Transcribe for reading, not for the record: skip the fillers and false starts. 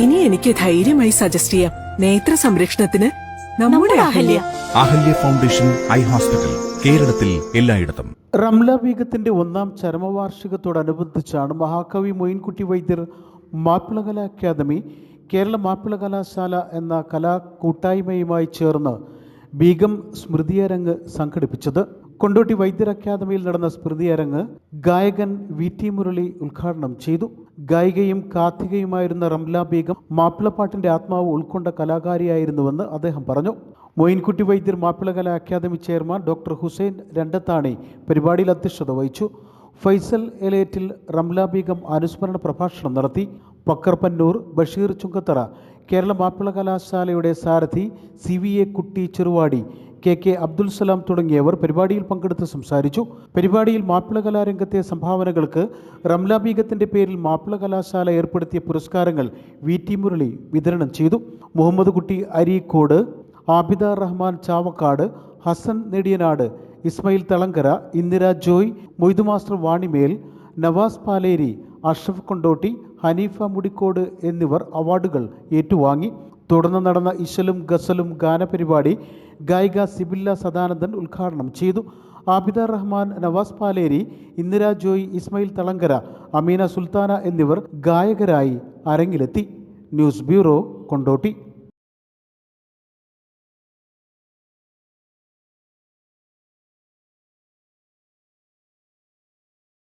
ഇനി എനിക്ക് ധൈര്യമായി സജസ്റ്റ് ചെയ്യാം. നേത്ര സംരക്ഷണത്തിന് നമ്മുടെ Ahalya. Ahalya foundation eye hospital, കേരളത്തിൽ എല്ലായിടത്തും. റംല ബീഗത്തിന്റെ 1ാം ചരമവാർഷികത്തോടനുബന്ധിച്ചാണ് മഹാകവി മൊയിൻകുട്ടി വൈദ്യർ മാപ്പിളകല അക്കാദമി കേരള മാപ്പിള കലാശാല എന്ന കലാകൂട്ടായ്മയുമായി ചേർന്ന് ബീഗം സ്മൃതിയരങ്ങ് സംഘടിപ്പിച്ചത്. കൊണ്ടോട്ടി വൈദ്യർ അക്കാദമിയിൽ നടന്ന സ്മൃതിയരങ്ങ് ഗായകൻ VT മുരളി ഉദ്ഘാടനം ചെയ്തു. ഗായികയും കാഥികയുമായിരുന്ന റംല ബീഗം മാപ്പിളപ്പാട്ടിന്റെ ആത്മാവ് ഉൾക്കൊണ്ട കലാകാരിയായിരുന്നുവെന്ന് അദ്ദേഹം പറഞ്ഞു. Moyinkutty Vaidyar Mappilakala academy chairman doctor Hussain Randathani പരിപാടിയിൽ അധ്യക്ഷത വഹിച്ചു. ഫൈസൽ എലേറ്റിൽ റംല ബീഗം അനുസ്മരണ പ്രഭാഷണം നടത്തി. പക്കർപ്പന്നൂർ ബഷീർ ചുങ്കത്തറ, കേരള മാപ്പിള കലാശാലയുടെ സാരഥി CVA കുട്ടി ചെറുവാടി, KK അബ്ദുൽ സലാം തുടങ്ങിയവർ പരിപാടിയിൽ പങ്കെടുത്ത് സംസാരിച്ചു. പരിപാടിയിൽ മാപ്പിള കലാരംഗത്തെ സംഭാവനകൾക്ക് റംല ബീഗത്തിന്റെ പേരിൽ മാപ്പിള കലാശാല ഏർപ്പെടുത്തിയ പുരസ്കാരങ്ങൾ VT മുരളി വിതരണം ചെയ്തു. മുഹമ്മദ് കുട്ടി അരീക്കോട്, ആബിദ റഹ്മാൻ ചാവക്കാട്, ഹസൻ നെടിയനാട്, ഇസ്മയിൽ തളങ്കര, ഇന്ദിര ജോയ്, മൊയ്തു മാസ്റ്റർ വാണിമേൽ, നവാസ് പാലേരി, അഷ്റഫ് കൊണ്ടോട്ടി, ഹനീഫ മുടിക്കോട് എന്നിവർ അവാർഡുകൾ ഏറ്റുവാങ്ങി. തുടർന്ന് നടന്ന ഇശലും ഗസലും ഗാനപരിപാടി ഗായിക സിബില്ല സദാനന്ദൻ ഉദ്ഘാടനം ചെയ്തു. ആബിദ റഹ്മാൻ, നവാസ് പാലേരി, ഇന്ദിര ജോയ്, ഇസ്മയിൽ തളങ്കര, അമീന സുൽത്താന എന്നിവർ ഗായകരായി അരങ്ങിലെത്തി. News bureau, Kondotty.